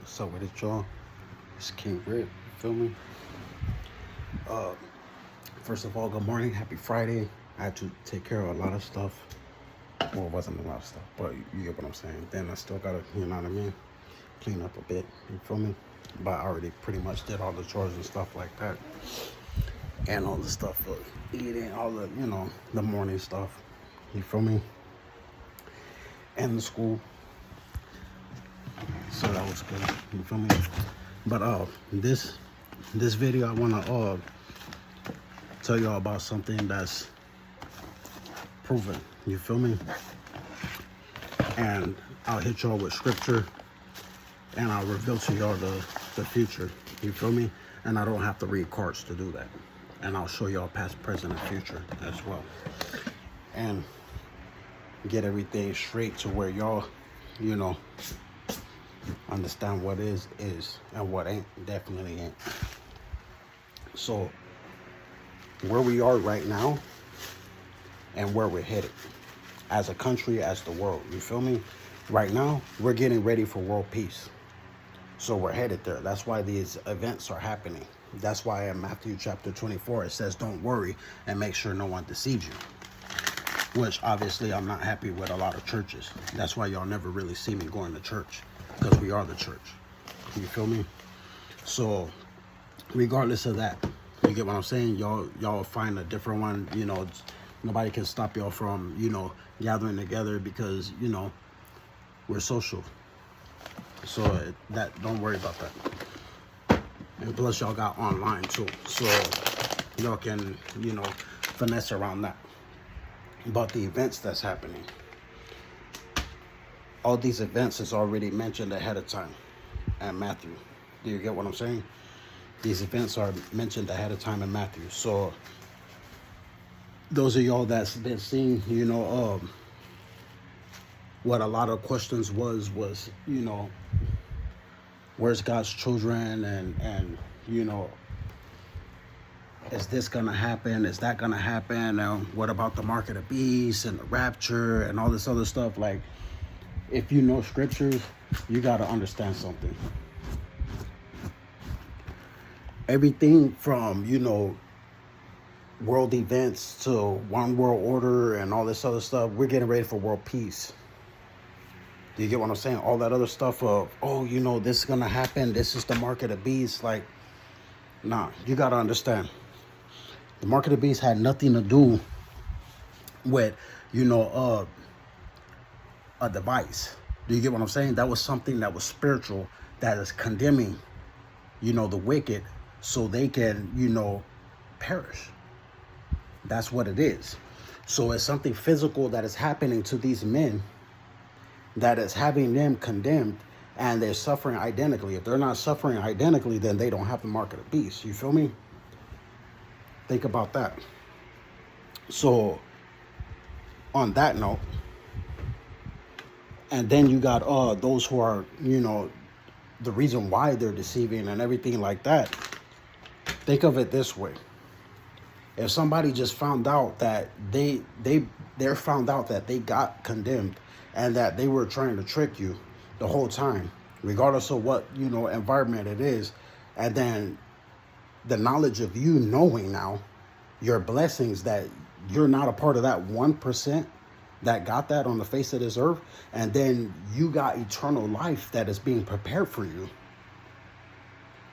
What's up with it, y'all? It's King Rip. You feel me? Uh, First of all, good morning. Happy Friday. I had to take care of a lot of stuff. Well, it wasn't a lot of stuff, but you get what I'm saying. Then I still gotta, you know what I mean? Clean up a bit. You feel me? But I already pretty much did all the chores and stuff like that. And all the stuff for eating, all the, the morning stuff. You feel me? And the school. So that was good. You feel me? But this video I wanna tell y'all about something that's proven. You feel me? And I'll hit y'all with scripture and I'll reveal to y'all the future. You feel me? And I don't have to read cards to do that. And I'll show y'all past, present, and future as well. And get everything straight to where y'all, understand what is and what ain't. Definitely ain't. So where we are right now and where we're headed as a country, as the world, you feel me? Right now we're getting ready for world peace, so we're headed there. That's why these events are happening. That's why in Matthew chapter 24 it says don't worry and make sure no one deceives you, which obviously I'm not happy with a lot of churches. That's why y'all never really see me going to church, because we are the church. You feel me? So regardless of that, you get what I'm saying? Y'all find a different one. Nobody can stop y'all from, gathering together, because, we're social. So that, don't worry about that. And plus y'all got online too. So y'all can, finesse around that. But the events that's happening, all these events is already mentioned ahead of time at Matthew. Do you get what I'm saying? These events are mentioned ahead of time in Matthew. So those of y'all that's been seeing, what a lot of questions was, where's God's children, and is this gonna happen? Is that gonna happen? What about the mark of the beast and the rapture and all this other stuff? Like, if you know scriptures, you gotta understand something. Everything from, world events to one world order and all this other stuff, we're getting ready for world peace. Do you get what I'm saying? All that other stuff of, this is gonna happen, this is the mark of the beast. Like, nah, you gotta understand. The mark of the beast had nothing to do with, a device. Do you get what I'm saying? That was something that was spiritual, that is condemning, the wicked, so they can, perish. That's what it is. So it's something physical that is happening to these men, that is having them condemned, and they're suffering identically. If they're not suffering identically, then they don't have the mark of the beast. You feel me? Think about that. So on that note, and then you got those who are, the reason why they're deceiving and everything like that. Think of it this way. If somebody just found out that they're found out that they got condemned and that they were trying to trick you the whole time, regardless of what, environment it is, and then the knowledge of you knowing now your blessings, that you're not a part of that 1% that got that on the face of this earth, and then you got eternal life that is being prepared for you.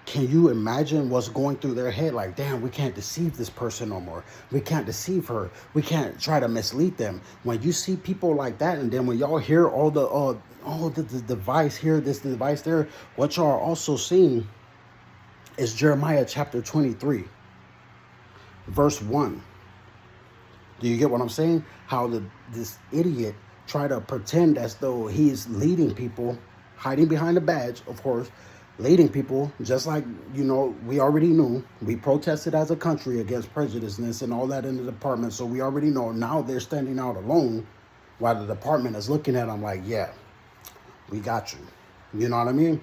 Can you imagine what's going through their head? Like, damn, we can't deceive this person no more. We can't deceive her. We can't try to mislead them. When you see people like that, and then when y'all hear all the device here, this device there, what y'all are also seeing is Jeremiah chapter 23, verse 1. Do you get what I'm saying? How this idiot try to pretend as though he's leading people, hiding behind a badge, of course, leading people, just like, we already knew. We protested as a country against prejudiceness and all that in the department, so we already know. Now they're standing out alone while the department is looking at them like, yeah, we got you. You know what I mean?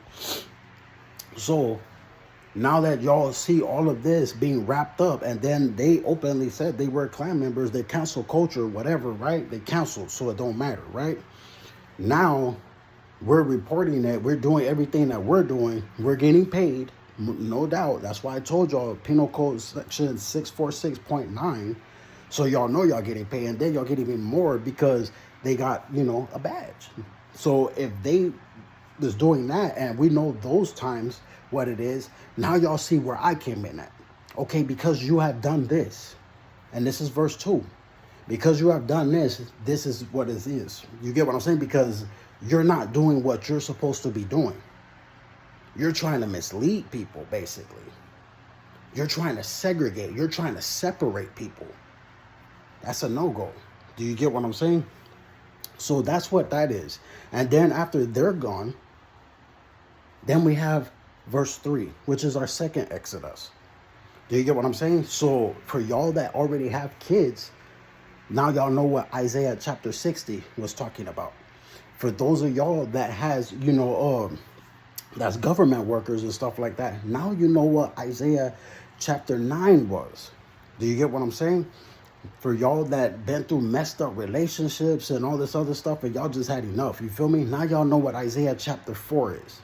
So now that y'all see all of this being wrapped up, and then they openly said they were Klan members, they cancel culture, whatever, right? They canceled, so it don't matter, right? Now We're reporting it. We're doing everything that we're doing. We're getting paid, no doubt. That's why I told y'all Penal Code Section 646.9. So y'all know y'all getting paid, and then y'all get even more because they got, a badge. So if they was doing that, and we know those times what it is, now y'all see where I came in at. Okay, because you have done this, and this is verse 2. Because you have done this, this is what it is. You get what I'm saying? Because you're not doing what you're supposed to be doing. You're trying to mislead people, basically. You're trying to segregate. You're trying to separate people. That's a no-go. Do you get what I'm saying? So that's what that is. And then after they're gone, then we have verse 3, which is our second Exodus. Do you get what I'm saying? So for y'all that already have kids, now y'all know what Isaiah chapter 60 was talking about. For those of y'all that has, that's government workers and stuff like that, now you know what Isaiah chapter 9 was. Do you get what I'm saying? For y'all that been through messed up relationships and all this other stuff, and y'all just had enough, you feel me? Now y'all know what Isaiah chapter 4 is.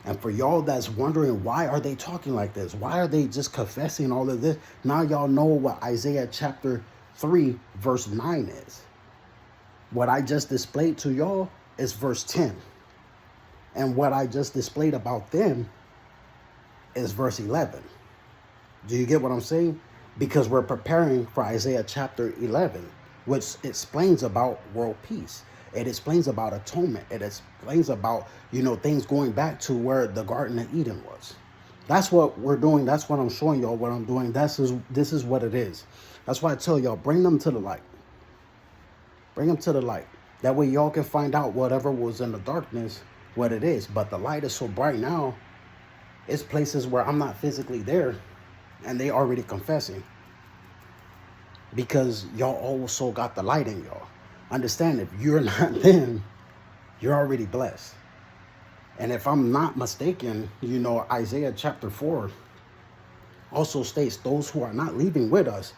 And for y'all that's wondering, why are they talking like this? Why are they just confessing all of this? Now y'all know what Isaiah chapter 3 verse 9 is. What I just displayed to y'all is verse 10. And what I just displayed about them is verse 11. Do you get what I'm saying? Because we're preparing for Isaiah chapter 11, which explains about world peace. It explains about atonement. It explains about, things going back to where the Garden of Eden was. That's what we're doing. That's what I'm showing y'all what I'm doing. This is what it is. That's why I tell y'all, bring them to the light. Bring them to the light. That way y'all can find out whatever was in the darkness, what it is. But the light is so bright now, it's places where I'm not physically there, and they already confessing. Because y'all also got the light in y'all. Understand, if you're not them, you're already blessed. And if I'm not mistaken, Isaiah chapter 4 also states those who are not leaving with us,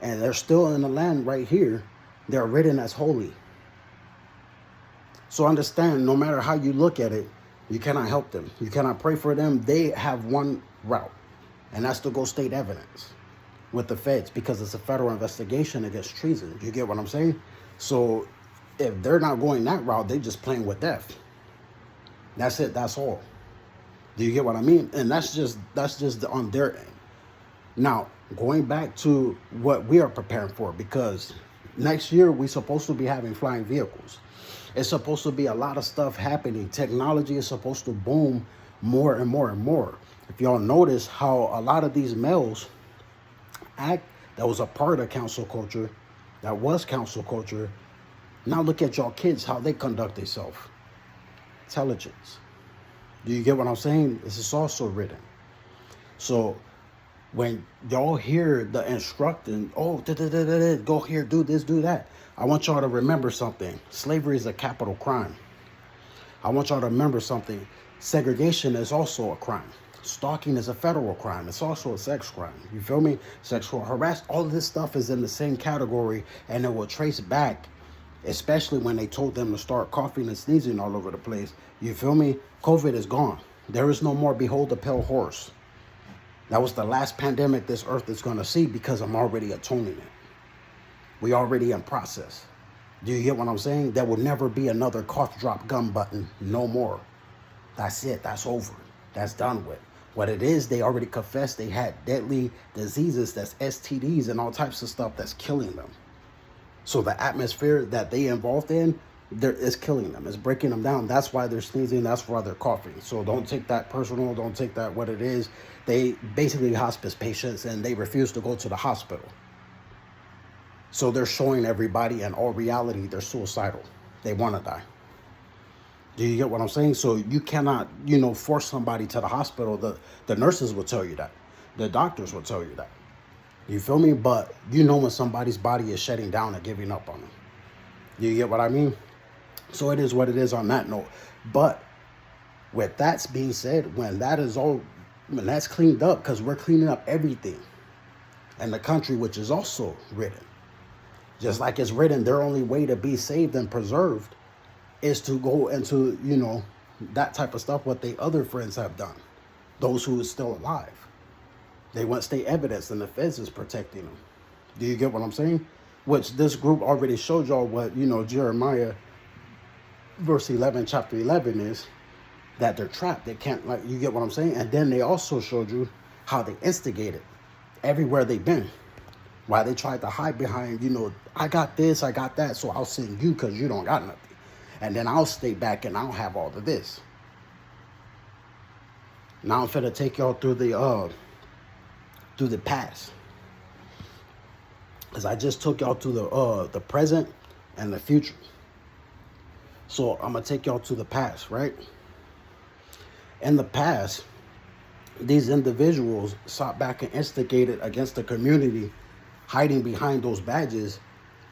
and they're still in the land right here, they're written as holy. So understand, no matter how you look at it, you cannot help them. You cannot pray for them. They have one route, and that's to go state evidence with the feds, because it's a federal investigation against treason. You get what I'm saying? So if they're not going that route, they're just playing with death. That's it. That's all. Do you get what I mean? And that's just on their end. Now, going back to what we are preparing for, because next year we're supposed to be having flying vehicles. It's supposed to be a lot of stuff happening. Technology is supposed to boom more and more and more. If y'all notice how a lot of these males act that was a part of council culture, now look at y'all kids, how they conduct themselves. Intelligence. Do you get what I'm saying? This is also written. So when y'all hear the instructing, go here, do this, do that, I want y'all to remember something. Slavery is a capital crime. I want y'all to remember something. Segregation is also a crime. Stalking is a federal crime. It's also a sex crime. You feel me? Sexual harassment. All of this stuff is in the same category, and it will trace back, especially when they told them to start coughing and sneezing all over the place. You feel me? COVID is gone. There is no more behold the pale horse. That was the last pandemic this earth is going to see, because I'm already atoning it. We already in process. Do you get what I'm saying? There will never be another cough drop gum button. No more. That's it. That's over. That's done with. What it is, they already confessed they had deadly diseases, that's STDs and all types of stuff that's killing them. So the atmosphere that they involved in, is killing them. It's breaking them down. That's why they're sneezing. That's why they're coughing. So don't take that personal. Don't take that what it is. They basically hospice patients, and they refuse to go to the hospital. So they're showing everybody, in all reality, they're suicidal. They want to die. Do you get what I'm saying? So you cannot, force somebody to the hospital. The nurses will tell you that. The doctors will tell you that. You feel me? But when somebody's body is shutting down and giving up on them. Do you get what I mean? So it is what it is on that note. But with that being said, when that's cleaned up, because we're cleaning up everything in the country, which is also written. Just like it's written, their only way to be saved and preserved is to go into, that type of stuff, what the other friends have done. Those who are still alive. They want state evidence and the feds is protecting them. Do you get what I'm saying? Which this group already showed y'all what, Jeremiah verse 11, chapter 11 is, that they're trapped. They can't, like, you get what I'm saying? And then they also showed you how they instigated everywhere they've been. Why they tried to hide behind, I got this, I got that, so I'll send you because you don't got nothing. And then I'll stay back and I'll have all of this. Now I'm finna take y'all through the past. Because I just took y'all to the present and the future. So I'm going to take y'all to the past, right? In the past, these individuals sought back and instigated against the community, hiding behind those badges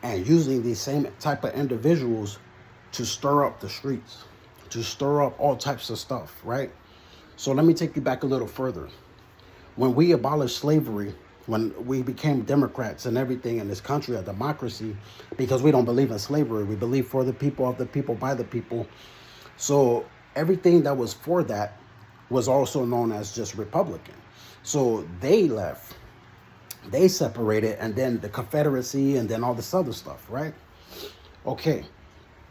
and using these same type of individuals to stir up the streets, to stir up all types of stuff, right? So let me take you back a little further. When we abolished slavery, when we became Democrats and everything in this country, a democracy, because we don't believe in slavery. We believe for the people, of the people, by the people. So everything that was for that was also known as just Republican. So they left. They separated, and then the Confederacy, and then all this other stuff, right? Okay.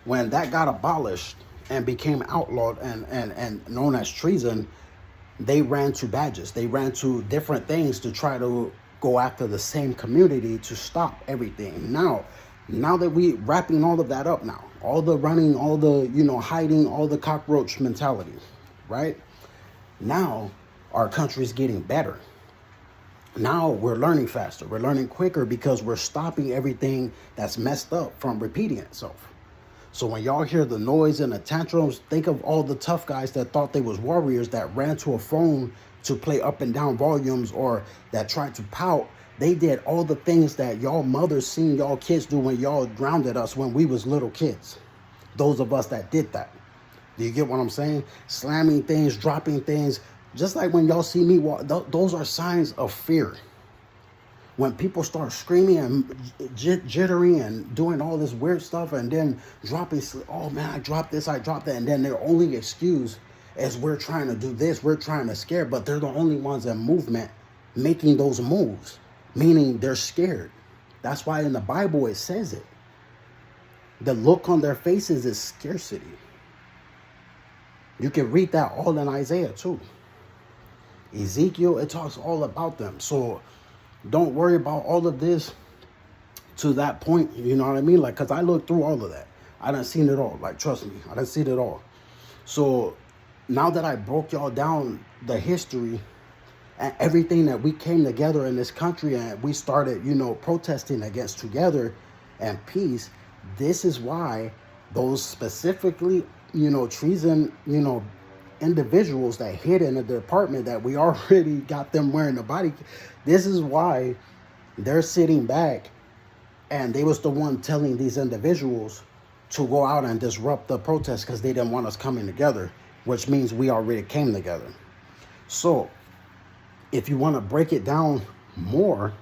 When that got abolished and became outlawed and known as treason, they ran to badges. They ran to different things to try to go after the same community to stop everything. Now that we wrapping all of that up now, all the running, all the, hiding, all the cockroach mentality, right? Now our country's getting better. Now we're learning faster. We're learning quicker because we're stopping everything that's messed up from repeating itself. So when y'all hear the noise and the tantrums, think of all the tough guys that thought they was warriors that ran to a phone to play up and down volumes, or that tried to pout. They did all the things that y'all mothers seen y'all kids do when y'all grounded us when we was little kids. Those of us that did that. Do you get what I'm saying? Slamming things, dropping things. Just like when y'all see me walk, those are signs of fear. When people start screaming and jittering and doing all this weird stuff and then dropping, oh man, I dropped this, I dropped that. And then their only excuse is we're trying to do this, we're trying to scare, but they're the only ones in movement making those moves, meaning they're scared. That's why in the Bible it says it. The look on their faces is scarcity. You can read that all in Isaiah too. Ezekiel, it talks all about them. So don't worry about all of this to that point, you know what I mean? Like, because I looked through all of that. I done seen it all. Like, trust me, I done seen it all. So now that I broke y'all down the history and everything that we came together in this country and we started, protesting against together and peace, this is why those specifically, treason, individuals that hid in the department that we already got them wearing the body. This is why they're sitting back, and they was the one telling these individuals to go out and disrupt the protest because they didn't want us coming together, which means we already came together. So if you want to break it down more,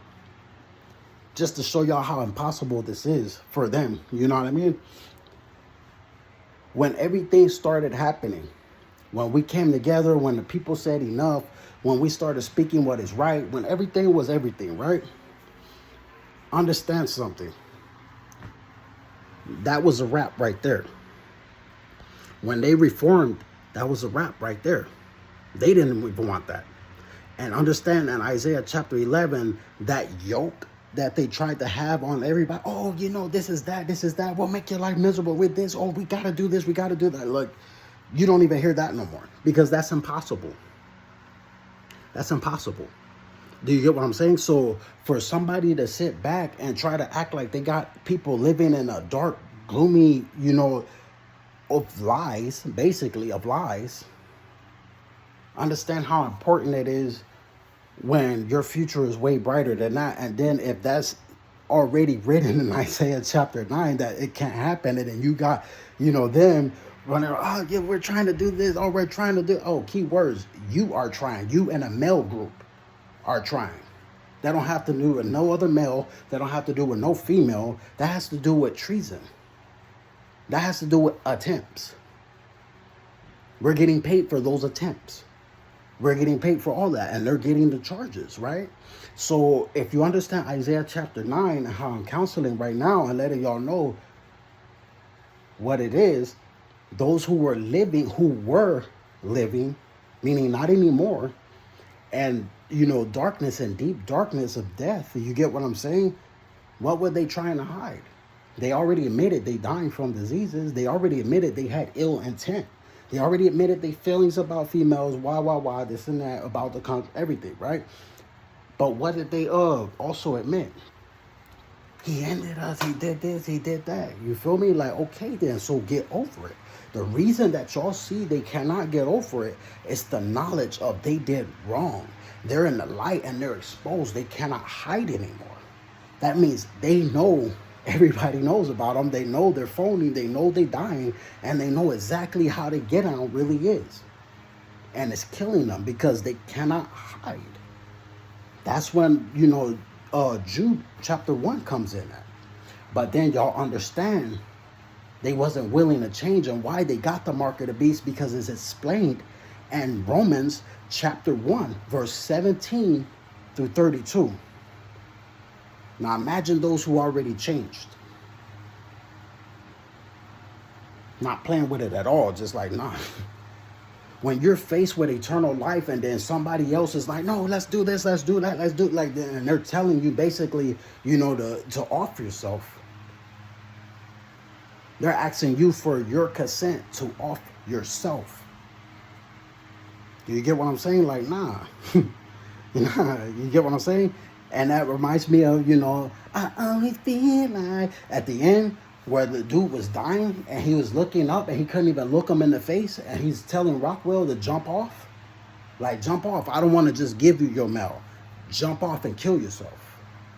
just to show y'all how impossible this is for them, you know what I mean? When everything started happening, when we came together, when the people said enough, when we started speaking what is right, when everything was everything, right? Understand something. That was a wrap right there. When they reformed, that was a wrap right there. They didn't even want that. And understand in Isaiah chapter 11, that yoke that they tried to have on everybody. Oh, this is that. We'll make your life miserable with this. Oh, we got to do this. We got to do that. Look, you don't even hear that no more because that's impossible. That's impossible. Do you get what I'm saying? So for somebody to sit back and try to act like they got people living in a dark, gloomy, of lies, basically of lies, understand how important it is when your future is way brighter than that. And then if that's already written in Isaiah chapter 9 that it can't happen, and then you got, them running, oh yeah, we're trying to do this, oh we're trying to do, oh, key words, you are trying, you and a male group are trying. That don't have to do with no other male, that don't have to do with no female, that has to do with treason. That has to do with attempts. We're getting paid for those attempts. We're getting paid for all that, and they're getting the charges, right? So if you understand Isaiah chapter 9 and how I'm counseling right now and letting y'all know what it is, those who were living, meaning not anymore, and darkness and deep darkness of death, you get what I'm saying? What were they trying to hide? They already admitted they dying from diseases. They already admitted they had ill intent. They already admitted their feelings about females, why, this and that, about the country, everything, right? But what did they also admit? He ended us, he did this, he did that. You feel me? Like, okay then, so get over it. The reason that y'all see they cannot get over it is the knowledge of they did wrong. They're in the light and they're exposed. They cannot hide anymore. That means they know, everybody knows about them. They know they're phony. They know they're dying. And they know exactly how to get out really is. And it's killing them because they cannot hide. That's when, Jude chapter 1 comes in at. But then y'all understand they wasn't willing to change, and why they got the mark of the beast, because it's explained in Romans chapter 1, verse 17 through 32. Now imagine those who already changed. Not playing with it at all, just like, nah. When you're faced with eternal life and then somebody else is like, no, let's do this, let's do that, let's do it like that. And they're telling you basically, to off yourself. They're asking you for your consent to off yourself. Do you get what I'm saying? Like, nah. You get what I'm saying? And that reminds me of, I always feel like at the end where the dude was dying and he was looking up and he couldn't even look him in the face, and he's telling Rockwell to jump off. Like, jump off. I don't want to just give you your mail. Jump off and kill yourself.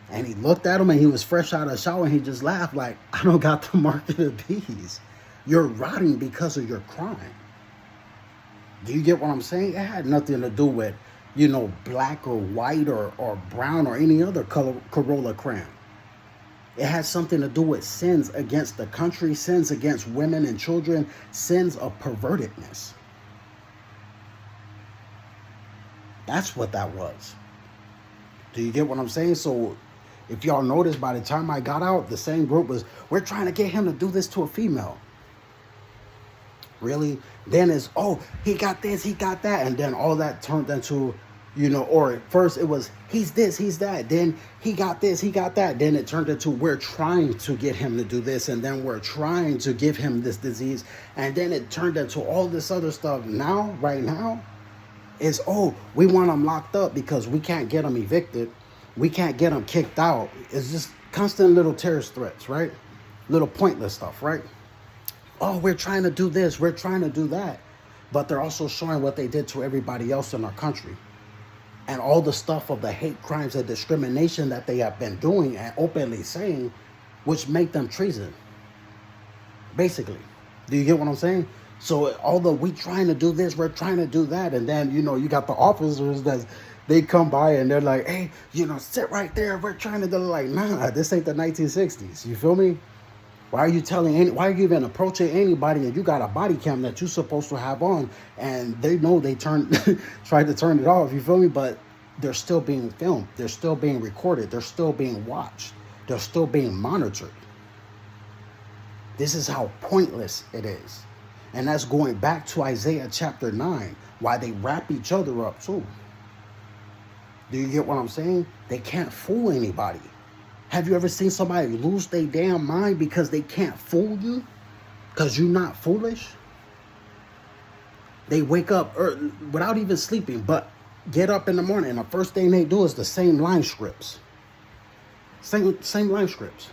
And he looked at him and he was fresh out of the shower and he just laughed like, I don't got the mark of the beast. You're rotting because of your crime. Do you get what I'm saying? It had nothing to do with, black or white or brown or any other color Corolla crayon. It has something to do with sins against the country, sins against women and children, sins of pervertedness. That's what that was. Do you get what I'm saying? So if y'all notice, by the time I got out, the same group was, we're trying to get him to do this to a female. Really? Then it's, oh, he got this, he got that. And then all that turned into, or at first it was, he's this, he's that. Then he got this, he got that. Then it turned into, we're trying to get him to do this. And then we're trying to give him this disease. And then it turned into all this other stuff. Now, right now, is, oh, we want them locked up because we can't get them evicted. We can't get them kicked out. It's just constant little terrorist threats, right? Little pointless stuff, right? Oh, we're trying to do this. We're trying to do that. But they're also showing what they did to everybody else in our country. And all the stuff of the hate crimes and discrimination that they have been doing and openly saying, which make them treason. Basically. Do you get what I'm saying? So although we trying to do this, we're trying to do that. And then, you got the officers that they come by and they're like, hey, sit right there. We're trying to do, like, nah, this ain't the 1960s. You feel me? Why are you why are you even approaching anybody and you got a body cam that you're supposed to have on and they know they tried to turn it off, you feel me? But they're still being filmed. They're still being recorded. They're still being watched. They're still being monitored. This is how pointless it is. And that's going back to Isaiah chapter 9, why they wrap each other up too. Do you get what I'm saying? They can't fool anybody. Have you ever seen somebody lose their damn mind because they can't fool you? Because you're not foolish? They wake up without even sleeping, but get up in the morning and the first thing they do is the same line scripts. Same line scripts.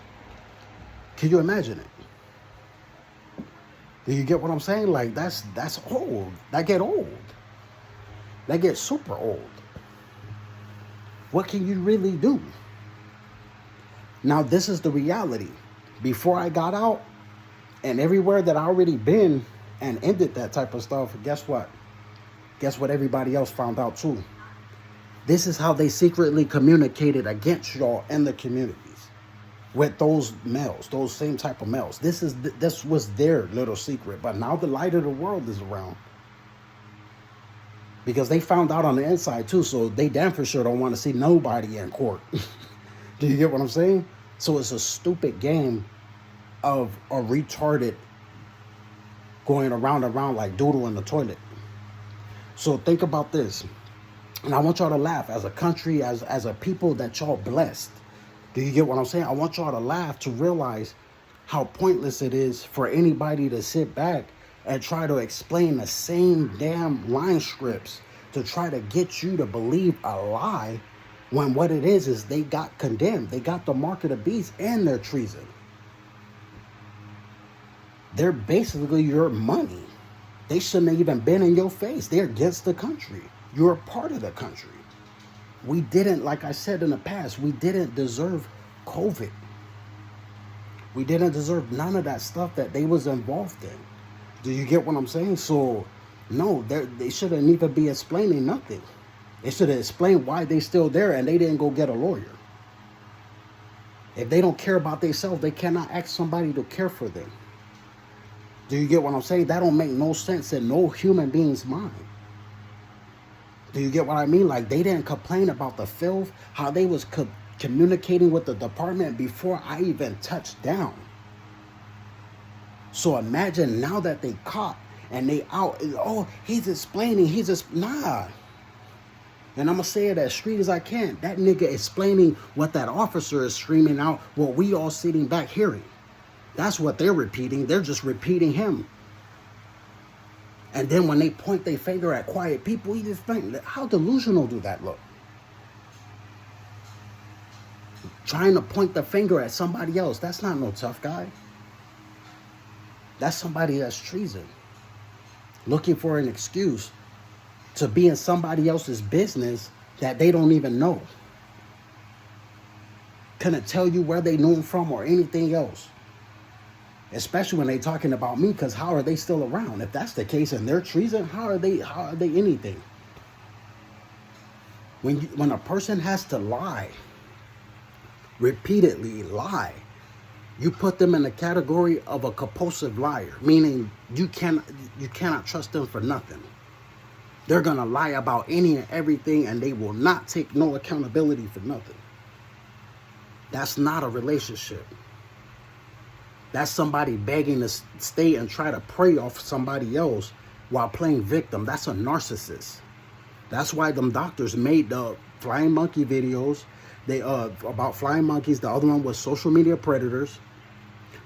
Can you imagine it? Do you get what I'm saying? Like, that's old. That get old. That gets super old. What can you really do? Now, this is the reality. Before I got out, and everywhere that I already been and ended that type of stuff, guess what? Guess what everybody else found out too? This is how they secretly communicated against y'all in the communities. with those males, those same type of males. This was their little secret. But now the light of the world is around, because they found out on the inside too. So they damn for sure don't want to see nobody in court. Do you get what I'm saying? So it's a stupid game of a retarded going around and around like doodle in the toilet. So think about this. And I want y'all to laugh as a country, as a people that y'all blessed. Do you get what I'm saying? I want y'all to laugh to realize how pointless it is for anybody to sit back and try to explain the same damn line scripts to try to get you to believe a lie, when what it is they got condemned. They got the mark of the beast and their treason. They're basically your money. They shouldn't have even been in your face. They're against the country. You're a part of the country. We didn't, like I said in the past, we didn't deserve COVID. We didn't deserve none of that stuff that they was involved in. Do you get what I'm saying? So, no, they shouldn't even be explaining nothing. They should have explained why they still there, and they didn't go get a lawyer. If they don't care about themselves, they cannot ask somebody to care for them. Do you get what I'm saying? That don't make no sense in no human being's mind. Do you get what I mean? Like, they didn't complain about the filth, how they was communicating with the department before I even touched down. So imagine now that they caught and they out. Oh, he's explaining. Nah. And I'm going to say it as straight as I can. That nigga explaining what that officer is screaming out, what we all sitting back hearing. That's what they're repeating. They're just repeating him. And then when they point their finger at quiet people, you just think, how delusional do that look? Trying to point the finger at somebody else. That's not no tough guy. That's somebody that's treason. Looking for an excuse to be in somebody else's business that they don't even know. Couldn't tell you where they knew him from or anything else. Especially when they talking about me, because how are they still around? If that's the case and they're treason, how are they anything? When a person has to lie, repeatedly lie, you put them in the category of a compulsive liar, meaning you cannot trust them for nothing. They're gonna lie about any and everything, and they will not take no accountability for nothing. That's not a relationship. That's somebody begging to stay and try to prey off somebody else while playing victim. That's a narcissist. That's why them doctors made the flying monkey videos. They about flying monkeys. The other one was social media predators.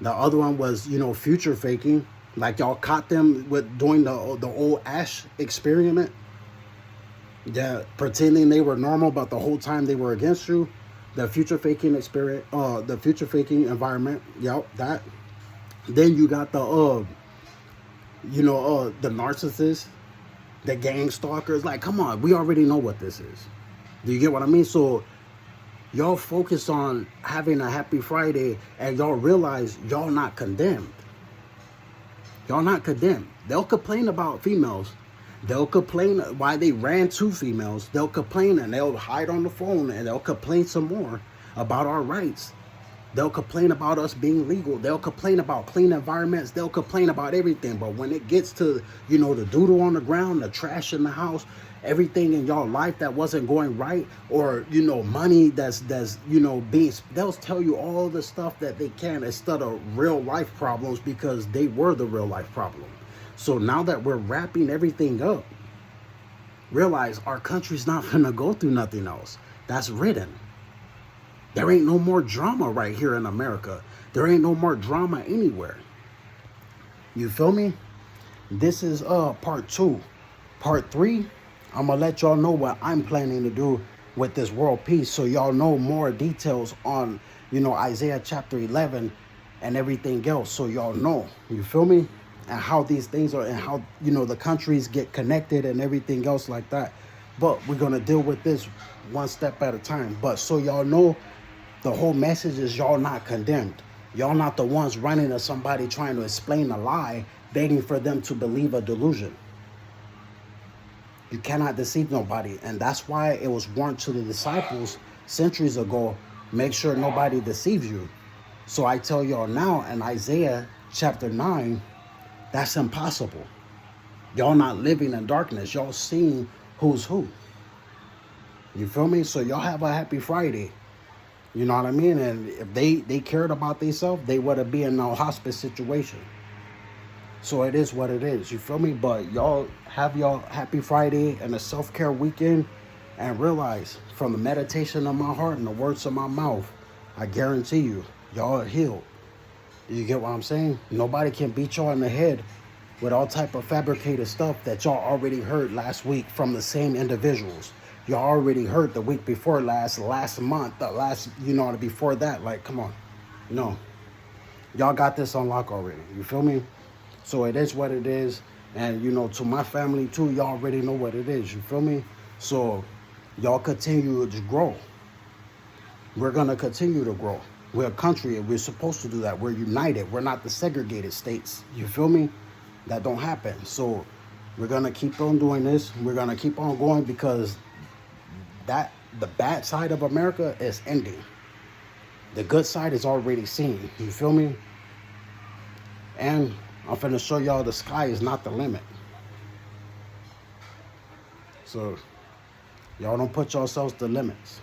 The other one was, future faking. Like y'all caught them with doing the old Ash experiment. Yeah, pretending they were normal, but the whole time they were against you. The future faking experience, the future faking environment. Yep, that. Then you got the narcissists, the gang stalkers. Like, come on, we already know what this is. Do you get what I mean? So y'all focus on having a happy Friday, and y'all realize y'all not condemned. Y'all not condemned. They'll complain about females. They'll complain why they ran to females. They'll complain and they'll hide on the phone, and they'll complain some more about our rights. They'll complain about us being legal. They'll complain about clean environments. They'll complain about everything. But when it gets to, the doodle on the ground, the trash in the house, everything in y'all life that wasn't going right, or, money that's being, they'll tell you all the stuff that they can instead of real life problems, because they were the real life problem. So now that we're wrapping everything up, realize our country's not gonna go through nothing else. That's written. There ain't no more drama right here in America. There ain't no more drama anywhere. You feel me? This is part 2. Part 3, I'm gonna let y'all know what I'm planning to do with this world peace, so y'all know more details on, Isaiah chapter 11 and everything else, so y'all know. You feel me? And how these things are, and how, the countries get connected and everything else like that. But we're gonna deal with this one step at a time. But so y'all know, the whole message is y'all not condemned. Y'all not the ones running to somebody trying to explain a lie, begging for them to believe a delusion. You cannot deceive nobody. And that's why it was warned to the disciples centuries ago, make sure nobody deceives you. So I tell y'all now in Isaiah chapter 9, that's impossible. Y'all not living in darkness. Y'all seeing who's who. You feel me? So y'all have a happy Friday. You know what I mean? And if they cared about themselves, they would have been in a hospice situation. So it is what it is. You feel me? But y'all have y'all happy Friday and a self-care weekend. And realize from the meditation of my heart and the words of my mouth, I guarantee you, y'all are healed. You get what I'm saying? Nobody can beat y'all in the head with all type of fabricated stuff that y'all already heard last week from the same individuals. Y'all already heard the week before last month, the last, before that. Like, come on. No. Y'all got this on lock already. You feel me? So it is what it is. And, to my family too, y'all already know what it is. You feel me? So y'all continue to grow. We're going to continue to grow. We're a country and we're supposed to do that. We're united. We're not the segregated states. You feel me? That don't happen. So we're going to keep on doing this. We're going to keep on going because the bad side of America is ending. The good side is already seen. You feel me? And I'm finna show y'all the sky is not the limit. So y'all don't put yourselves to limits.